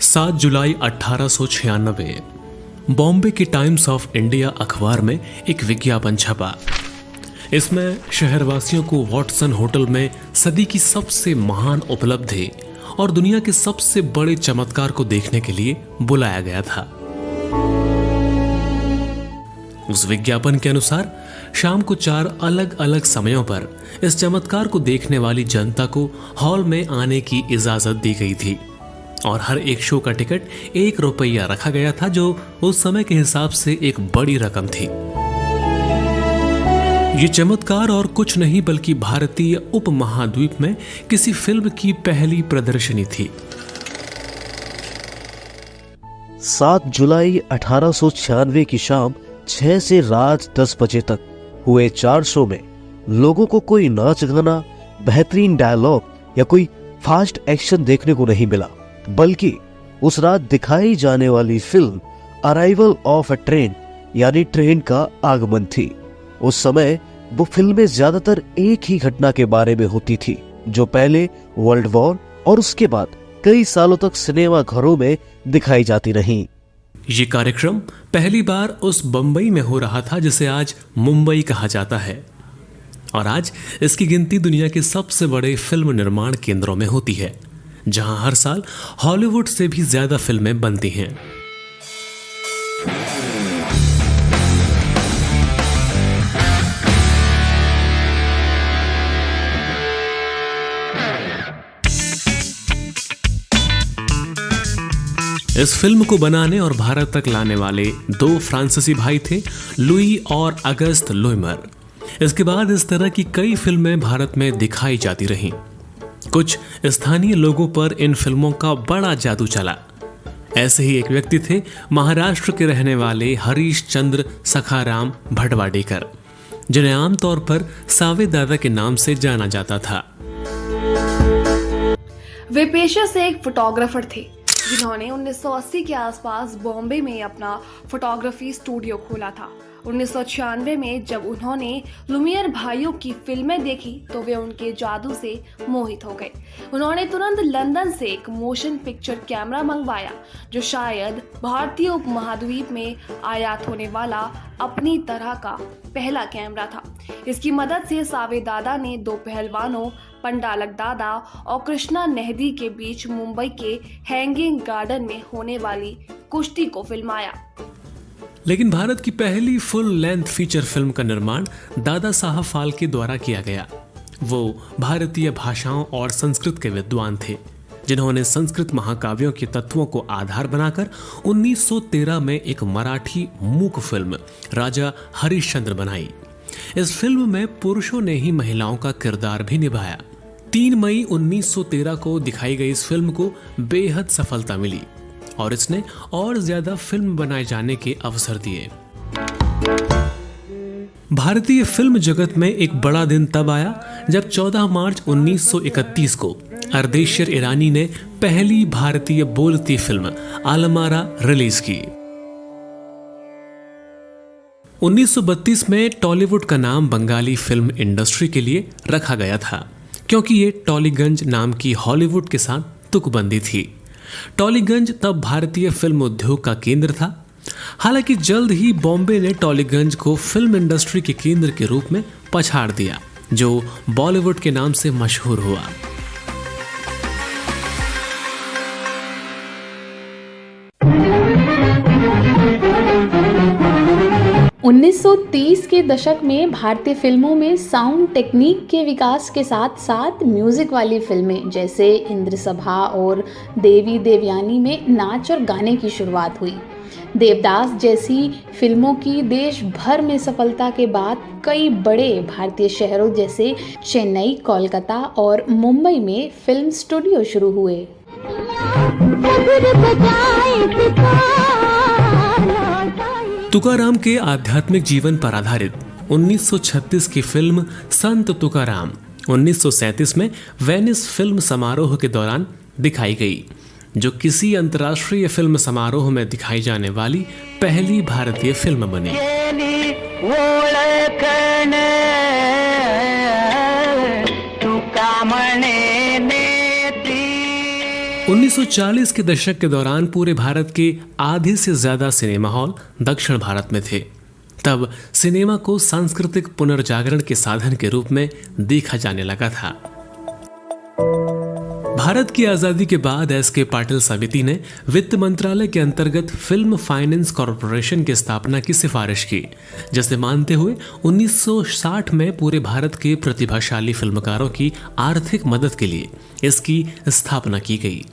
7 जुलाई 1896 बॉम्बे की times of India अखबार में एक विज्ञापन छपा। इसमें शहरवासियों को वॉटसन होटल में सदी की सबसे महान उपलब्धि और दुनिया के सबसे बड़े चमत्कार को देखने के लिए बुलाया गया था। उस विज्ञापन के अनुसार शाम को 4 अलग अलग समयों पर इस चमत्कार को देखने वाली जनता को हॉल में आने की इजाजत दी गई थी और हर एक शो का टिकट 1 रुपया रखा गया था, जो उस समय के हिसाब से एक बड़ी रकम थी। ये चमत्कार और कुछ नहीं बल्कि भारतीय उपमहाद्वीप में किसी फिल्म की पहली प्रदर्शनी थी। 7 जुलाई 1896 की शाम 6 से रात 10 बजे तक हुए 4 शो में लोगों को कोई नाच गाना, बेहतरीन डायलॉग या कोई फास्ट एक्शन देखने को नहीं मिला, बल्कि उस रात दिखाई जाने वाली film arrival of a train यानी ट्रेन का आगमन थी। उस समय वो फिल्में ज्यादातर एक ही घटना के बारे में होती थी, जो पहले वर्ल्ड वॉर और उसके बाद कई सालों तक सिनेमा घरों में दिखाई जाती रहीं। ये कार्यक्रम पहली बार उस बंबई में हो रहा था जिसे आज मुंबई कहा जाता है, और आज इसकी गिनती दुनिया के सबसे बड़े फिल्म निर्माण केंद्रों में होती है, जहां हर साल हॉलीवुड से भी ज्यादा फिल्में बनती हैं। इस फिल्म को बनाने और भारत तक लाने वाले 2 फ्रांसीसी भाई थे, लुई और अगस्त लुइमर। इसके बाद इस तरह की कई फिल्में भारत में दिखाई जाती रहीं। कुछ स्थानीय लोगों पर इन फिल्मों का बड़ा जादू चला। ऐसे ही एक व्यक्ति थे महाराष्ट्र के रहने वाले हरीश चंद्र सखाराम भटवाडेकर, जिन्हें आमतौर पर सावे दादा के नाम से जाना जाता था। वे पेशे से एक फोटोग्राफर थे, जिन्होंने 1980 के आसपास बॉम्बे में अपना फोटोग्राफी स्टूडियो खोला था। 1996 में जब उन्होंने लुमियर भाइयों की फिल्में देखी तो वे उनके जादू से मोहित हो गए। उन्होंने तुरंत लंदन से एक मोशन पिक्चर कैमरा मंगवाया, जो शायद भारतीय उपमहाद्वीप में आयात होने वाला अपनी तरह का पहला कैमरा था। इसकी मदद से सावे दादा ने 2 पहलवानों पंडालक दादा और कृष्णा नेहदी के बीच मुंबई के हैंगिंग गार्डन में होने वाली कुश्ती को फिल्माया। लेकिन भारत की पहली फुल लेंथ फीचर फिल्म का निर्माण दादा साहब फाल्के द्वारा किया गया। वो भारतीय भाषाओं और संस्कृत के विद्वान थे, जिन्होंने संस्कृत महाकाव्यों के तत्वों को आधार बनाकर 1913 में एक मराठी मूक फिल्म राजा हरिश्चंद्र बनाई। इस फिल्म में पुरुषों ने ही महिलाओं का किरदार भी निभाया। 3 मई 1913 को दिखाई गई इस फिल्म को बेहद सफलता मिली और इसने और ज्यादा फिल्म बनाए जाने के अवसर दिए। भारतीय फिल्म जगत में एक बड़ा दिन तब आया जब 14 मार्च 1931 को अर्देशिर ईरानी ने पहली भारतीय बोलती फिल्म आलमारा रिलीज की। 1932 में टॉलीवुड का नाम बंगाली फिल्म इंडस्ट्री के लिए रखा गया था, क्योंकि ये टॉलीगंज नाम की हॉलीवुड के साथ तुकबंदी थी। टॉलीगंज तब भारतीय फिल्म उद्योग का केंद्र था। हालांकि जल्द ही बॉम्बे ने टॉलीगंज को फिल्म इंडस्ट्री के केंद्र के रूप में पछाड़ दिया, जो बॉलीवुड के नाम से मशहूर हुआ। उन्नीस 1930 के दशक में भारतीय फिल्मों में साउंड टेक्निक के विकास के साथ साथ म्यूजिक वाली फिल्में जैसे इंद्र सभा और देवी देवयानी में नाच और गाने की शुरुआत हुई। देवदास जैसी फिल्मों की देश भर में सफलता के बाद कई बड़े भारतीय शहरों जैसे चेन्नई, कोलकाता और मुंबई में फिल्म स्टूडियो शुरू हुए। तुकाराम के आध्यात्मिक जीवन पर आधारित 1936 की फिल्म संत तुकाराम 1937 में वेनिस फिल्म समारोह के दौरान दिखाई गई, जो किसी अंतर्राष्ट्रीय फिल्म समारोह में दिखाई जाने वाली पहली भारतीय फिल्म बनी। 19 1940 के दशक के दौरान पूरे भारत के आधे से ज्यादा सिनेमा हॉल दक्षिण भारत में थे। तब सिनेमा को सांस्कृतिक पुनर्जागरण के साधन के रूप में देखा जाने लगा था। भारत की आजादी के बाद एस.के. पाटिल समिति ने वित्त मंत्रालय के अंतर्गत फिल्म फाइनेंस कॉरपोरेशन की स्थापना की सिफारिश की, जिसे मानते हुए 1960 में पूरे भारत के प्रतिभाशाली फिल्मकारों की आर्थिक मदद के लिए इसकी स्थापना की गई।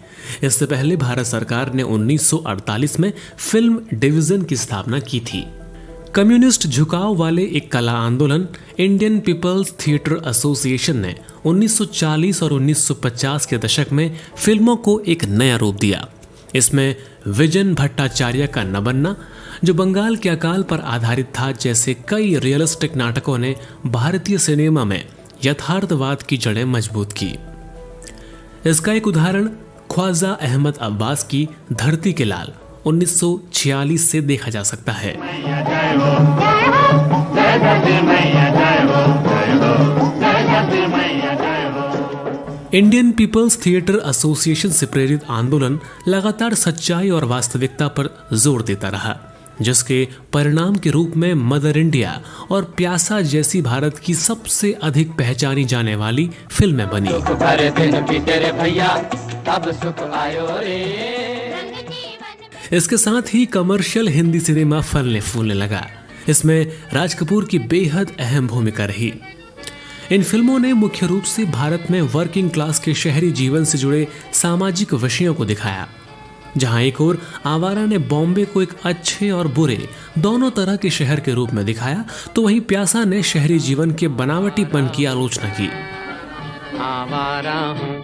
इससे पहले भारत सरकार ने 1948 में फिल्म डिवीजन की स्थापना की थी। कम्युनिस्ट झुकाव वाले एक कला आंदोलन इंडियन पीपल्स थिएटर एसोसिएशन ने 1940 और 1950 के दशक में फिल्मों को एक नया रूप दिया। इसमें विजन भट्टाचार्य का न बनना, जो बंगाल के अकाल पर आधारित था, जैसे कई रियलिस्टिक नाटकों ने भारतीय सिनेमा में यथार्थवाद की जड़ें मजबूत की। इसका एक उदाहरण ख्वाजा अहमद अब्बास की धरती के लाल 1946 से देखा जा सकता है। इंडियन पीपल्स थिएटर एसोसिएशन से प्रेरित आंदोलन लगातार सच्चाई और वास्तविकता पर जोर देता रहा, जिसके परिणाम के रूप में मदर इंडिया और प्यासा जैसी भारत की सबसे अधिक पहचानी जाने वाली फिल्में बनी। इसके साथ ही कमर्शियल हिंदी सिनेमा फलने फूलने लगा। इसमें राज कपूर की बेहद अहम भूमिका रही। इन फिल्मों ने मुख्य रूप से भारत में वर्किंग क्लास के शहरी जीवन से जुड़े सामाजिक विषयों को दिखाया। जहां एक ओर आवारा ने बॉम्बे को एक अच्छे और बुरे दोनों तरह के शहर के रूप में दिखाया, तो वहीं प्यासा ने शहरी जीवन के बनावटीपन की आलोचना की। आवारा हूँ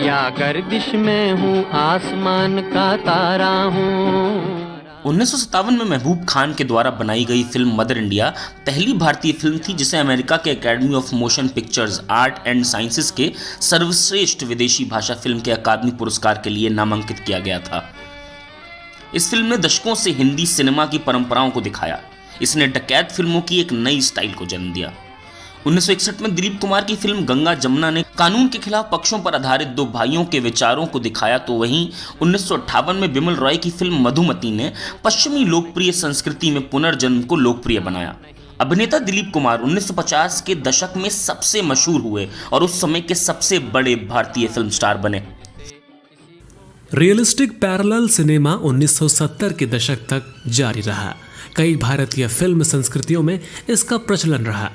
या गर्दिश में हूँ, आसमान का तारा हूँ। 1957 में महबूब खान के द्वारा बनाई गई फिल्म मदर इंडिया पहली भारतीय फिल्म थी जिसे अमेरिका के academy of motion pictures art and sciences के सर्वश्रेष्ठ विदेशी भाषा फिल्म के अकादमी पुरस्कार के लिए नामांकित किया गया था। इस फिल्म ने दशकों से हिंदी सिनेमा की परंपराओं को दिखाया। इसने डकैत फिल्मों की एक नई स्टाइल को जन्म दिया। 1961 में दिलीप कुमार की फिल्म गंगा जमुना ने कानून के खिलाफ पक्षों पर आधारित दो भाइयों के विचारों को दिखाया, तो वहीं 1958 में बिमल रॉय की फिल्म मधुमती ने पश्चिमी लोकप्रिय संस्कृति में पुनर्जन्म को लोकप्रिय बनाया। अभिनेता दिलीप कुमार 1950 के दशक में सबसे मशहूर हुए और उस समय के सबसे बड़े भारतीय फिल्म स्टार बने। रियलिस्टिक पैरेलल सिनेमा 1970 के दशक तक जारी रहा। कई भारतीय फिल्म संस्कृतियों में इसका प्रचलन रहा।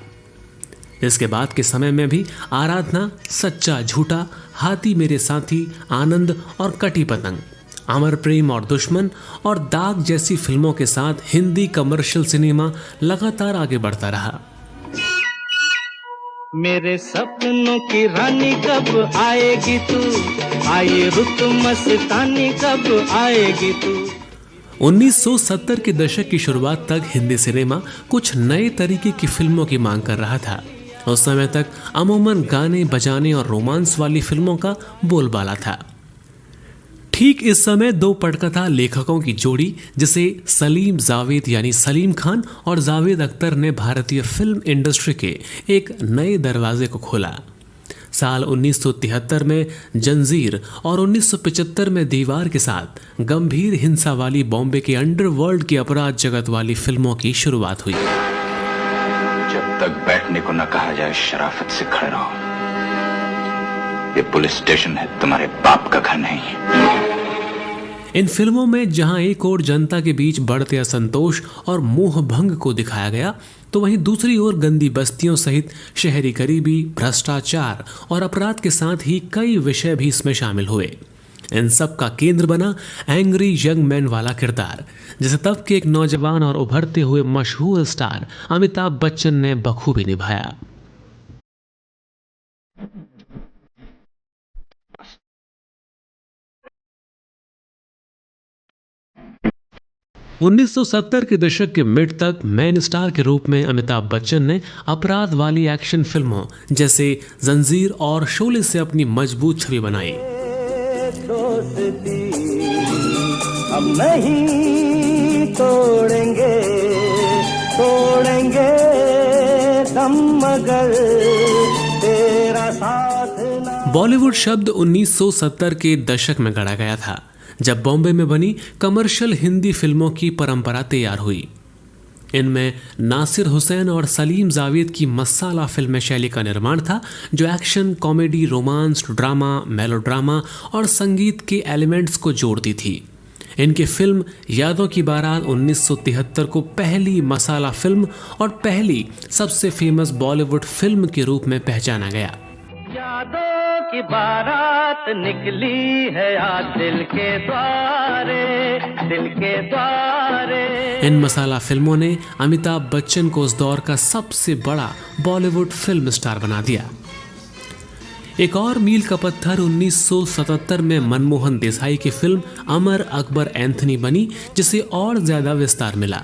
इसके बाद के समय में भी आराधना, सच्चा झूठा, हाथी मेरे साथी, आनंद और कटी पतंग, अमर प्रेम और दुश्मन और दाग जैसी फिल्मों के साथ हिंदी कमर्शियल सिनेमा लगातार आगे बढ़ता रहा। मेरे सपनों की रानी कब आएगी तू, आई रुत मस्तानी कब आएगी तू। 1970 के दशक की शुरुआत तक हिंदी सिनेमा कुछ नए तरीके की फिल्मों की मांग कर रहा था। उस समय तक अमूमन गाने बजाने और रोमांस वाली फिल्मों का बोलबाला था। ठीक इस समय दो पटकथा लेखकों की जोड़ी, जिसे सलीम जावेद यानी सलीम खान और जावेद अख्तर ने भारतीय फिल्म इंडस्ट्री के एक नए दरवाजे को खोला। साल 1973 में जंजीर और 1975 में दीवार के साथ गंभीर हिंसा वाली बॉम्बे के अंडरवर्ल्ड की अपराध जगत वाली फिल्मों की शुरुआत हुई। जब तक बैठने को न कहा जाए शराफत से खड़े रहो। ये पुलिस स्टेशन है, तुम्हारे बाप का घर नहीं है। इन फिल्मों में जहां एक ओर जनता के बीच बढ़ते असंतोष और मोह भंग को दिखाया गया, तो वहीं दूसरी ओर गंदी बस्तियों सहित शहरी गरीबी, भ्रष्टाचार और अपराध के साथ ही कई विषय भी इसमें शामिल हुए। इन सब का केंद्र बना एंग्री यंग मैन वाला किरदार, जिसे तब के एक नौजवान और उभरते हुए मशहूर स्टार अमिताभ बच्चन ने बखूबी निभाया। उन्नीस 1970 के दशक के मिड तक मेन स्टार के रूप में अमिताभ बच्चन ने अपराध वाली एक्शन फिल्मों जैसे जंजीर और शोले से अपनी मजबूत छवि बनाई। दोस्ती हम नहीं तोड़ेंगे, तोड़ेंगे दम मगर तेरा साथ ना। बॉलीवुड शब्द 1970 के दशक में गढ़ा गया था, जब बॉम्बे में बनी कमर्शियल हिंदी फिल्मों की परंपरा तैयार हुई। इनमें नासिर हुसैन और सलीम जावेद की मसाला फिल्म शैली का निर्माण था, जो action, comedy, romance, drama, melodrama और संगीत के एलिमेंट्स को जोड़ती थी। इनकी फिल्म यादों की बारात 1973 को पहली मसाला फिल्म और पहली सबसे फेमस बॉलीवुड फिल्म के रूप में पहचाना गया। यादों की बारात निकली है आज दिल के द्वारे, दिल के द्वारे। इन मसाला फिल्मों ने अमिताभ बच्चन को उस दौर का सबसे बड़ा बॉलीवुड फिल्म स्टार बना दिया। एक और मील का पत्थर 1977 में मनमोहन देसाई की फिल्म अमर अकबर एंथनी बनी, जिसे और ज्यादा विस्तार मिला।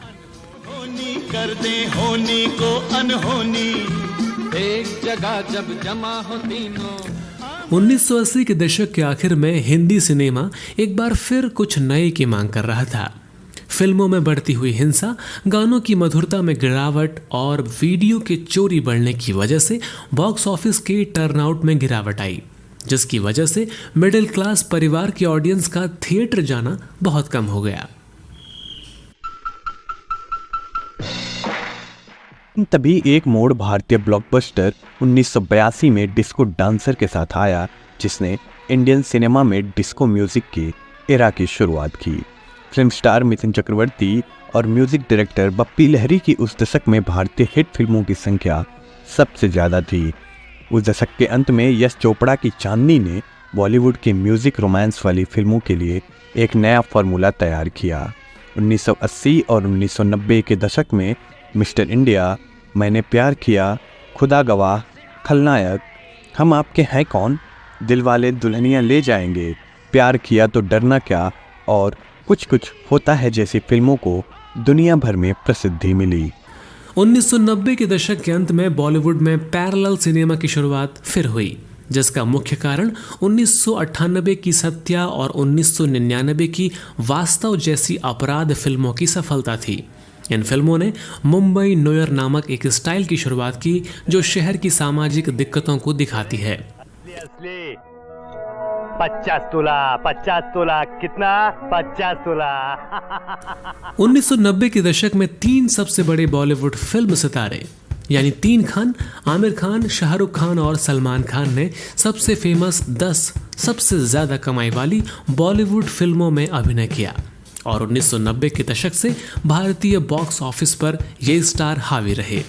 होनी कर दे होनी को अनहोनी, एक जगह जब जमा हो तीनों। 1980 के दशक के आखिर में हिंदी सिनेमा एक बार फिर कुछ नए की मांग कर रहा था। फिल्मों में बढ़ती हुई हिंसा, गानों की मधुरता में गिरावट और वीडियो के चोरी बढ़ने की वजह से बॉक्स ऑफिस के टर्नआउट में गिरावट आई, जिसकी वजह से मिडिल क्लास परिवार की ऑडियंस का थिएटर जाना बहुत कम हो गया। तभी एक मोड़ भारतीय ब्लॉकबस्टर 1982 में डिस्को डांसर के साथ आया, जिसने इंडियन सिनेमा में डिस्को म्यूजिक की एरा की शुरुआत की। फिल्म स्टार मिथुन चक्रवर्ती और म्यूजिक डायरेक्टर बप्पी लहरी की उस दशक में भारतीय हिट फिल्मों की संख्या सबसे ज़्यादा थी। उस दशक के अंत में यश चोपड़ा की चांदनी ने बॉलीवुड के म्यूजिक रोमांस वाली फिल्मों के लिए एक नया फार्मूला तैयार किया। 1980 और 1990 के दशक में मिस्टर इंडिया, मैंने प्यार किया, खुदा गवाह, खलनायक, हम आपके हैं कौन, दिलवाले दुल्हनिया ले जाएंगे, प्यार किया तो डरना क्या और कुछ कुछ होता है जैसी फिल्मों को दुनिया भर में प्रसिद्धि मिली। 1990 के दशक के अंत में बॉलीवुड में पैरेलल सिनेमा की शुरुआत फिर हुई, जिसका मुख्य कारण 1998 की सत्या और 1999 की वास्तव जैसी अपराध फिल्मों की सफलता थी। इन फिल्मों ने मुंबई नोयर नामक एक स्टाइल की शुरुआत की, जो शहर की सामाजिक दिक्कतों को दिखाती है। 50 तोला कितना? 50 तोला। 1990 के दशक में तीन सबसे बड़े बॉलीवुड फिल्म सितारे यानी तीन खान, आमिर खान, शाहरुख खान और सलमान खान ने सबसे फेमस 10 सबसे ज्यादा कमाई वाली बॉलीवुड फिल्मों में अभिनय किया और 1990 के दशक से भारतीय बॉक्स ऑफिस पर ये स्टार हावी रहे।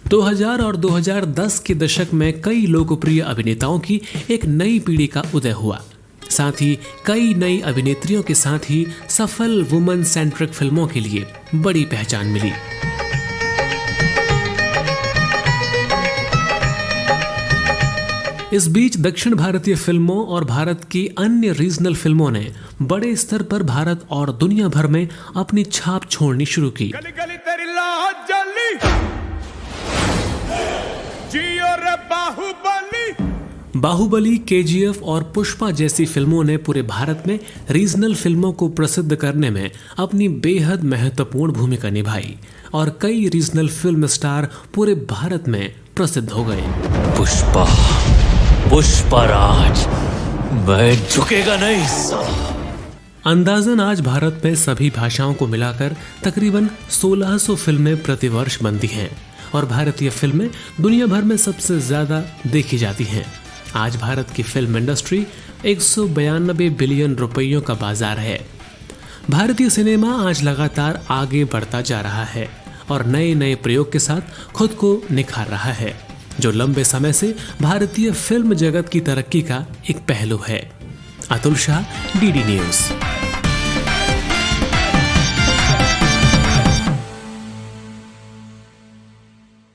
2000 और 2010 के दशक में कई लोकप्रिय अभिनेताओं की एक नई पीढ़ी का उदय हुआ। साथ ही कई नई अभिनेत्रियों के साथ ही सफल वुमन सेंट्रिक फिल्मों के लिए बड़ी पहचान मिली। इस बीच दक्षिण भारतीय फिल्मों और भारत की अन्य रीजनल फिल्मों ने बड़े स्तर पर भारत और दुनिया भर में अपनी छाप छोड़नी शुरू की। गली गली तेरी लाहौर जली, जियो रे बाहुबली। बाहुबली, केजीएफ और पुष्पा जैसी फिल्मों ने पूरे भारत में रीजनल फिल्मों को प्रसिद्ध करने में अपनी बेहद महत्वपूर्ण भूमिका निभाई और कई रीजनल फिल्म स्टार पूरे भारत में प्रसिद्ध हो गए। पुष्पराज, मैं झुकेगा नहीं। अंदाजन आज भारत में सभी भाषाओं को मिलाकर तकरीबन 1600 फिल्में प्रतिवर्ष बनती हैं और भारतीय फिल्में दुनिया भर में सबसे ज्यादा देखी जाती हैं। आज भारत की फिल्म इंडस्ट्री 192 बिलियन रुपयों का बाजार है। भारतीय सिनेमा आज लगातार आगे बढ़ता जा रहा है और नए नए प्रयोग के साथ खुद को निखार रहा है, जो लंबे समय से भारतीय फिल्म जगत की तरक्की का एक पहलू है। Atul Shah, DD news.